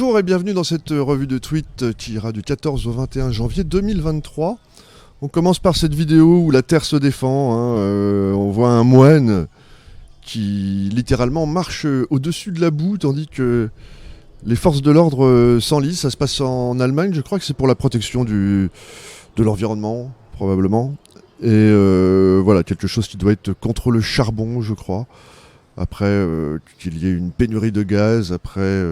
Bonjour et bienvenue dans cette revue de tweets qui ira du 14 au 21 janvier 2023. On commence par cette vidéo où la Terre se défend. On voit un moine qui littéralement marche au-dessus de la boue tandis que les forces de l'ordre s'enlisent. Ça se passe en Allemagne, je crois que c'est pour la protection de l'environnement, probablement. Et voilà, quelque chose qui doit être contre le charbon, je crois. Après qu'il y ait une pénurie de gaz, après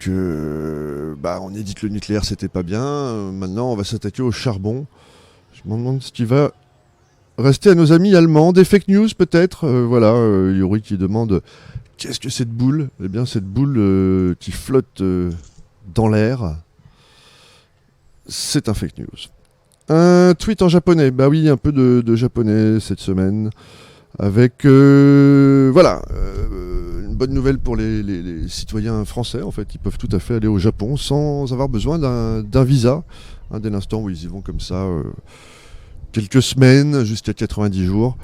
on ait dit que le nucléaire c'était pas bien, maintenant on va s'attaquer au charbon. Je me demande ce qui va rester à nos amis allemands, des fake news peut-être. Yuri qui demande qu'est-ce que cette boule ? Eh bien cette boule qui flotte dans l'air, c'est un fake news. Un tweet en japonais, bah oui, un peu de japonais cette semaine. Avec une bonne nouvelle pour les citoyens français, en fait, ils peuvent tout à fait aller au Japon sans avoir besoin d'un visa, dès l'instant où ils y vont comme ça, quelques semaines jusqu'à 90 jours.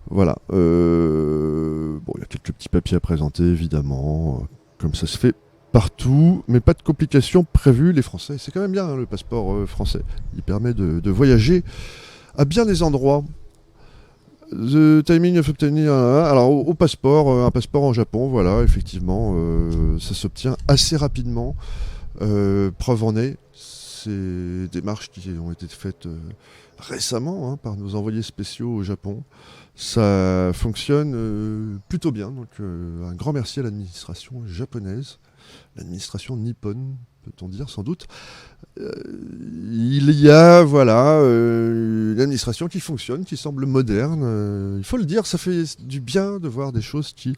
Voilà. Il y a quelques petits papiers à présenter, évidemment, comme ça se fait partout, mais pas de complications prévues. Les Français, c'est quand même bien, le passeport français. Il permet de voyager à bien des endroits. The timing of obtaining alors au passeport, un passeport en Japon, voilà, effectivement, ça s'obtient assez rapidement. Preuve en est, c'est des démarches qui ont été faites récemment par nos envoyés spéciaux au Japon. Ça fonctionne plutôt bien, donc un grand merci à l'administration japonaise, l'administration nippone, peut-on dire sans doute. Il y a une administration qui fonctionne, qui semble moderne. Il faut le dire, ça fait du bien de voir des choses qui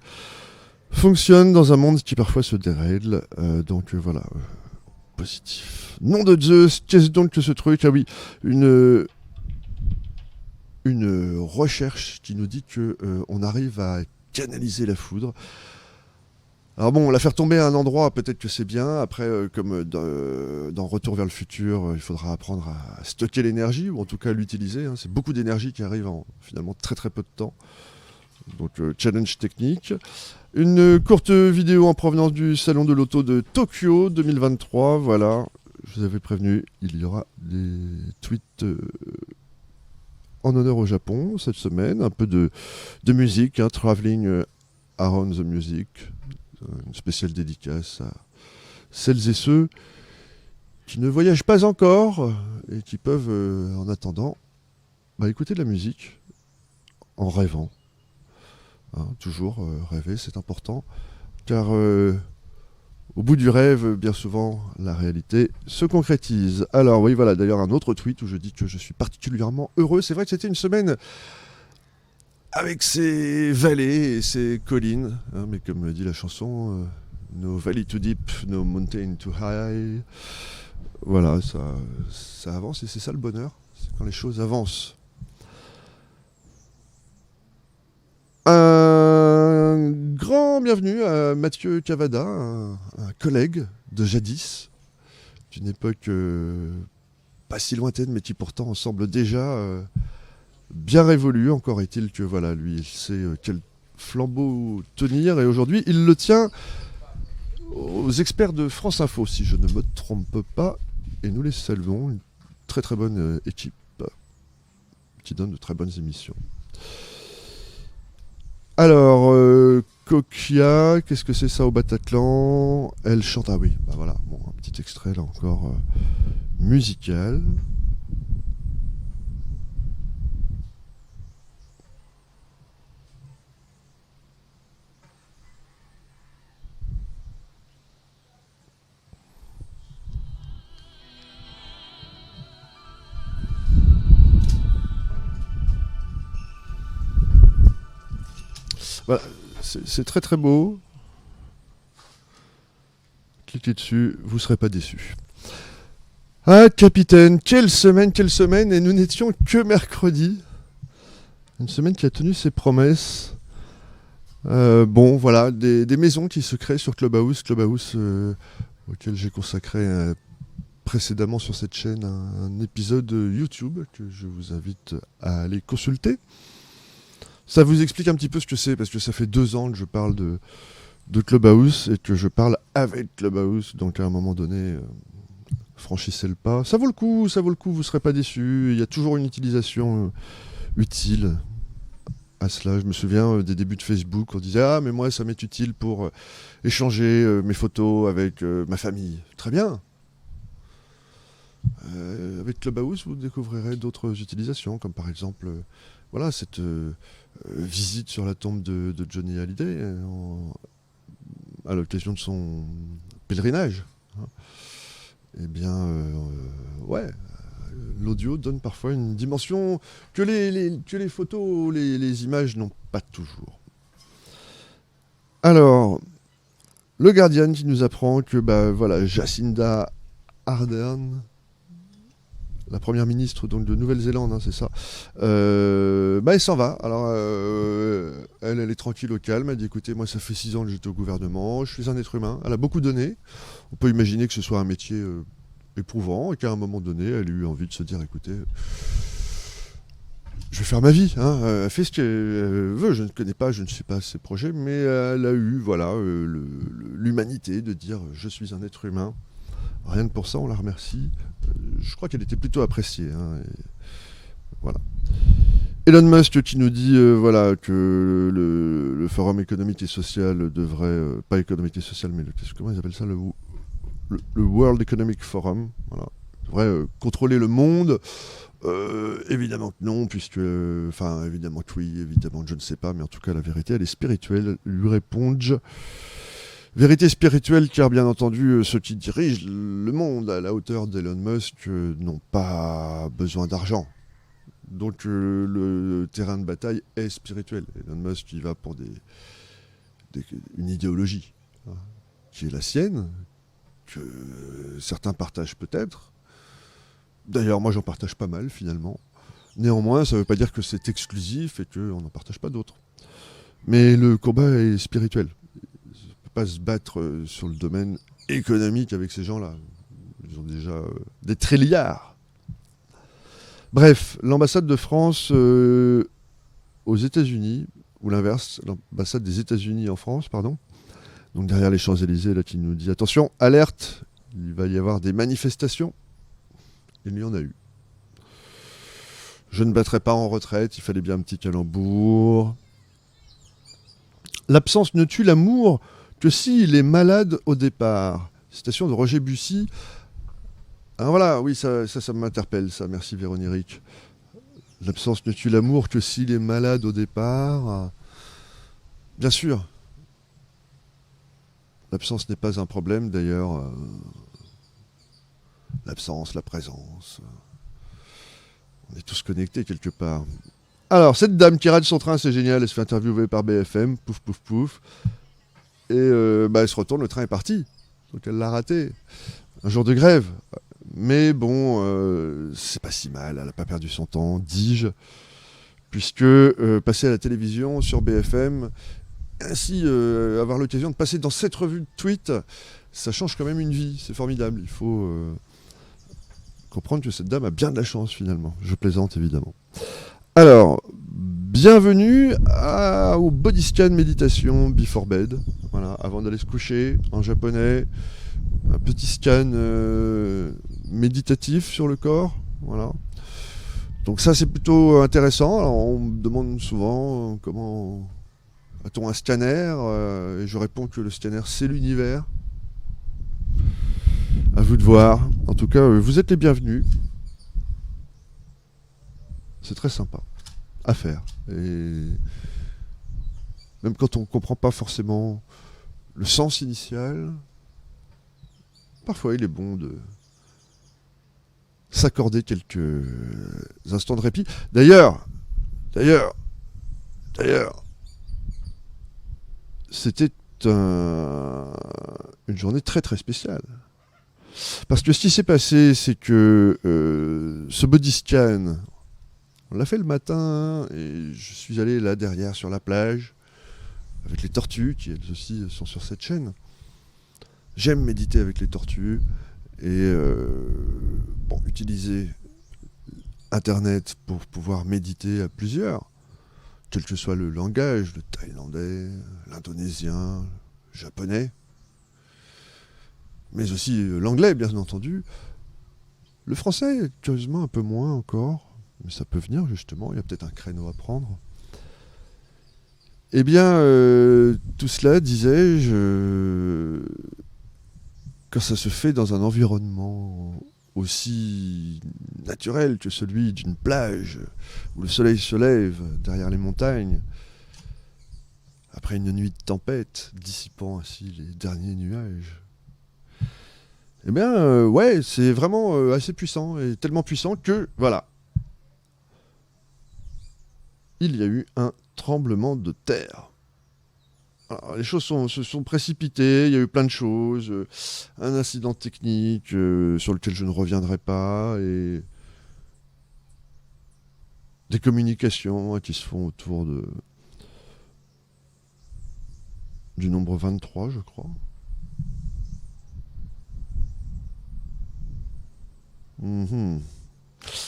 fonctionnent dans un monde qui parfois se dérègle. Positif. Nom de Zeus, qu'est-ce donc que ce truc ? Ah oui, une recherche qui nous dit que on arrive à canaliser la foudre. Alors bon, la faire tomber à un endroit, peut-être que c'est bien. Après, comme dans Retour vers le futur, il faudra apprendre à stocker l'énergie, ou en tout cas l'utiliser. C'est beaucoup d'énergie qui arrive en finalement très très peu de temps. Donc challenge technique. Une courte vidéo en provenance du salon de l'auto de Tokyo 2023. Voilà, je vous avais prévenu, il y aura des tweets en honneur au Japon cette semaine. Un peu de musique, Traveling Around the Music. Une spéciale dédicace à celles et ceux qui ne voyagent pas encore et qui peuvent, en attendant, écouter de la musique en rêvant. Toujours rêver, c'est important, car au bout du rêve, bien souvent, la réalité se concrétise. Alors oui, voilà, d'ailleurs un autre tweet où je dis que je suis particulièrement heureux. C'est vrai que c'était une semaine avec ses vallées et ses collines, mais comme dit la chanson, no valley too deep, no mountain too high. Voilà, ça avance et c'est ça le bonheur, c'est quand les choses avancent. Un grand bienvenue à Mathieu Cavada, un collègue de jadis, d'une époque pas si lointaine, mais qui pourtant semble déjà bien révolu. Encore est-il que lui, il sait quel flambeau tenir, et aujourd'hui, il le tient aux experts de France Info, si je ne me trompe pas, et nous les saluons. Une très très bonne équipe qui donne de très bonnes émissions. Alors, Kokia, qu'est-ce que c'est ça au Bataclan ? Elle chante, un petit extrait là encore musical. Voilà, c'est très très beau. Cliquez dessus, vous ne serez pas déçus. Ah, capitaine, quelle semaine, et nous n'étions que mercredi. Une semaine qui a tenu ses promesses. Des maisons qui se créent sur Clubhouse auquel j'ai consacré précédemment sur cette chaîne un épisode YouTube que je vous invite à aller consulter. Ça vous explique un petit peu ce que c'est, parce que ça fait 2 ans que je parle de de Clubhouse et que je parle avec Clubhouse. Donc à un moment donné, franchissez le pas. Ça vaut le coup, vous ne serez pas déçus. Il y a toujours une utilisation utile à cela. Je me souviens des débuts de Facebook, on disait ah mais moi ça m'est utile pour échanger mes photos avec ma famille. Très bien. Avec Clubhouse, vous découvrirez d'autres utilisations, comme par exemple voilà, cette visite sur la tombe de Johnny Hallyday à l'occasion de son pèlerinage. Hein. Eh bien, ouais, l'audio donne parfois une dimension que les photos, les images n'ont pas toujours. Alors, le Guardian qui nous apprend que voilà, Jacinda Ardern, la première ministre donc, de Nouvelle-Zélande, hein, c'est ça, elle s'en va. Alors, elle est tranquille au calme. Elle dit écoutez, moi, ça fait 6 ans que j'étais au gouvernement, je suis un être humain. Elle a beaucoup donné. On peut imaginer que ce soit un métier éprouvant et qu'à un moment donné, elle a eu envie de se dire écoutez, je vais faire ma vie. Hein. Elle fait ce qu'elle veut. Je ne connais pas, je ne sais pas ses projets, mais elle a eu voilà, l'humanité de dire je suis un être humain. Rien que pour ça, on la remercie. Je crois qu'elle était plutôt appréciée. Hein, et voilà. Elon Musk qui nous dit voilà, que le Forum économique et social devrait, pas économique et social, mais comment ils appellent ça, le World Economic Forum, voilà, devrait contrôler le monde. Évidemment que non, puisque, enfin, évidemment que oui, évidemment que je ne sais pas, mais en tout cas, la vérité, elle est spirituelle, lui répondent-je. Vérité spirituelle, car bien entendu, ceux qui dirigent le monde à la hauteur d'Elon Musk n'ont pas besoin d'argent. Donc le terrain de bataille est spirituel. Elon Musk, il va pour une idéologie hein, qui est la sienne, que certains partagent peut-être. D'ailleurs, moi, j'en partage pas mal, finalement. Néanmoins, ça ne veut pas dire que c'est exclusif et qu'on n'en partage pas d'autres. Mais le combat est spirituel. Pas se battre sur le domaine économique avec ces gens-là. Ils ont déjà des trilliards. Bref, l'ambassade de France aux États-Unis, ou l'inverse, l'ambassade des États-Unis en France, pardon. Donc derrière les Champs-Élysées, là, qui nous dit attention, alerte, il va y avoir des manifestations. Il y en a eu. Je ne battrai pas en retraite, il fallait bien un petit calembour. L'absence ne tue l'amour que s'il est malade au départ. Citation de Roger Bussy. Alors voilà, oui, ça m'interpelle, ça. Merci Véronique. L'absence ne tue l'amour que s'il est malade au départ. Bien sûr. L'absence n'est pas un problème, d'ailleurs. L'absence, la présence. On est tous connectés quelque part. Alors, cette dame qui rate son train, c'est génial. Elle se fait interviewer par BFM. Pouf, pouf, pouf. Et elle se retourne, le train est parti. Donc elle l'a raté. Un jour de grève. Mais bon, c'est pas si mal, elle n'a pas perdu son temps, dis-je. Puisque passer à la télévision sur BFM, ainsi avoir l'occasion de passer dans cette revue de tweets, ça change quand même une vie, c'est formidable. Il faut comprendre que cette dame a bien de la chance finalement. Je plaisante évidemment. Alors, bienvenue au body scan méditation before bed. Voilà, avant d'aller se coucher, en japonais, un petit scan méditatif sur le corps. Voilà. Donc ça, c'est plutôt intéressant. Alors, on me demande souvent comment a-t-on un scanner et je réponds que le scanner, c'est l'univers. À vous de voir. En tout cas, vous êtes les bienvenus. C'est très sympa à faire. Et même quand on ne comprend pas forcément le sens initial, parfois il est bon de s'accorder quelques instants de répit. D'ailleurs, c'était une journée très très spéciale. Parce que ce qui s'est passé, c'est que ce body scan, on l'a fait le matin et je suis allé là derrière sur la plage avec les tortues qui elles aussi sont sur cette chaîne. J'aime méditer avec les tortues et utiliser Internet pour pouvoir méditer à plusieurs, quel que soit le langage, le thaïlandais, l'indonésien, japonais, mais aussi l'anglais, bien entendu. Le français, curieusement, un peu moins encore, mais ça peut venir, justement. Il y a peut-être un créneau à prendre. Eh bien, tout cela, disais-je, quand ça se fait dans un environnement aussi naturel que celui d'une plage, où le soleil se lève derrière les montagnes, après une nuit de tempête, dissipant ainsi les derniers nuages. Eh bien, ouais, c'est vraiment assez puissant, et tellement puissant que, voilà, il y a eu un tremblement de terre. Alors, les choses se sont précipitées, il y a eu plein de choses, un incident technique sur lequel je ne reviendrai pas, et des communications qui se font autour du nombre 23, je crois. Mhm.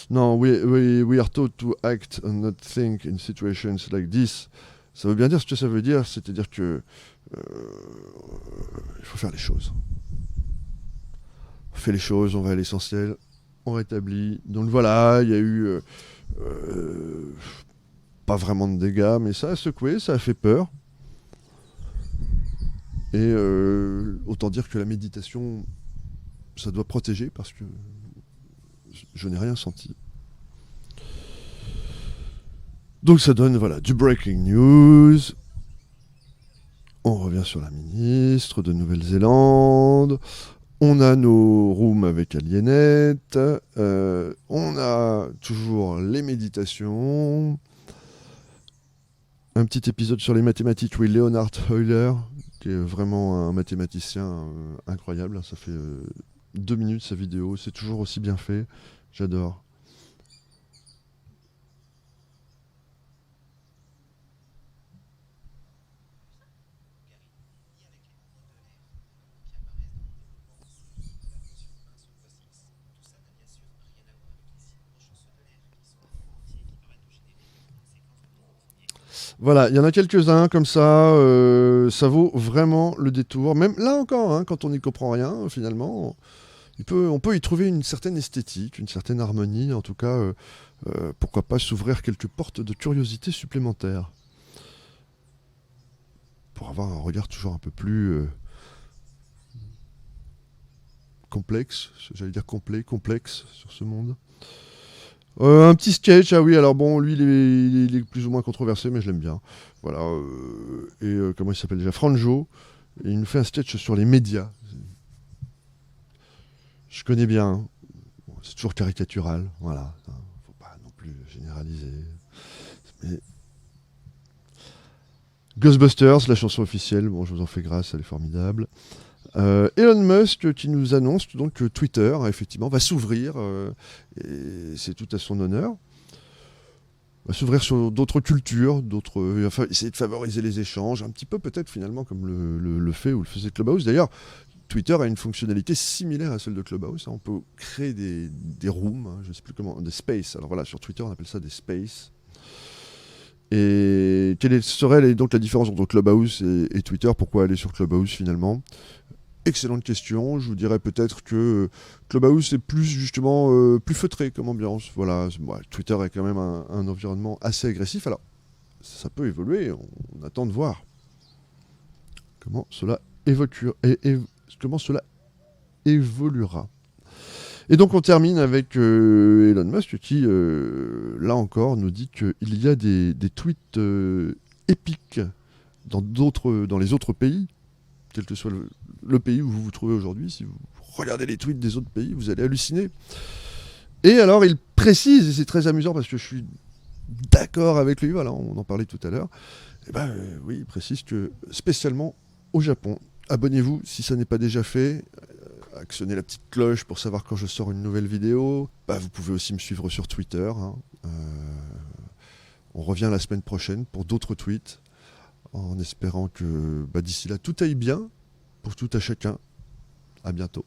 Non, we are taught to act and not think in situations like this. Ça veut bien dire ce que ça veut dire, c'est-à-dire que il faut faire les choses. On fait les choses, on va à l'essentiel, on rétablit. Donc voilà, il y a eu pas vraiment de dégâts, mais ça a secoué, ça a fait peur. Et autant dire que la méditation, ça doit protéger parce que je n'ai rien senti. Donc ça donne voilà, du breaking news. On revient sur la ministre de Nouvelle-Zélande. On a nos rooms avec Alienette. On a toujours les méditations. Un petit épisode sur les mathématiques, oui, Leonhard Euler, qui est vraiment un mathématicien incroyable. Ça fait 2 minutes sa vidéo, c'est toujours aussi bien fait. J'adore. Voilà, il y en a quelques-uns comme ça vaut vraiment le détour. Même là encore, hein, quand on n'y comprend rien, finalement, on peut y trouver une certaine esthétique, une certaine harmonie, en tout cas, pourquoi pas s'ouvrir quelques portes de curiosité supplémentaires. Pour avoir un regard toujours un peu plus complexe, j'allais dire complexe sur ce monde. Un petit sketch, ah oui, alors bon, lui il est plus ou moins controversé, mais je l'aime bien. Voilà, comment il s'appelle déjà, Franjo, et il nous fait un sketch sur les médias. Je connais bien, hein. Bon, c'est toujours caricatural, voilà, faut pas non plus généraliser. Mais Ghostbusters, la chanson officielle, bon, je vous en fais grâce, elle est formidable. Elon Musk qui nous annonce donc que Twitter, effectivement, va s'ouvrir, et c'est tout à son honneur, va s'ouvrir sur d'autres cultures, enfin, essayer de favoriser les échanges, un petit peu peut-être finalement comme le fait ou le faisait Clubhouse. D'ailleurs, Twitter a une fonctionnalité similaire à celle de Clubhouse, hein. On peut créer des rooms, hein, je ne sais plus comment, des spaces. Alors voilà, sur Twitter, on appelle ça des spaces. Et quelle serait donc la différence entre Clubhouse et Twitter? Pourquoi aller sur Clubhouse finalement? Excellente question. Je vous dirais peut-être que Clubhouse est plus justement plus feutré comme ambiance. Voilà, Twitter est quand même un environnement assez agressif. Alors, ça peut évoluer. On attend de voir comment cela évoluera. Et donc on termine avec Elon Musk qui, là encore, nous dit qu'il y a des tweets épiques dans les autres pays, quel que soit le pays où vous vous trouvez aujourd'hui. Si vous regardez les tweets des autres pays, vous allez halluciner. Et alors il précise, et c'est très amusant parce que je suis d'accord avec lui, voilà, on en parlait tout à l'heure, et oui, il précise que spécialement au Japon, abonnez-vous si ça n'est pas déjà fait, actionnez la petite cloche pour savoir quand je sors une nouvelle vidéo. Vous pouvez aussi me suivre sur Twitter, hein. On revient la semaine prochaine pour d'autres tweets, en espérant que d'ici là tout aille bien pour tout à chacun. À bientôt.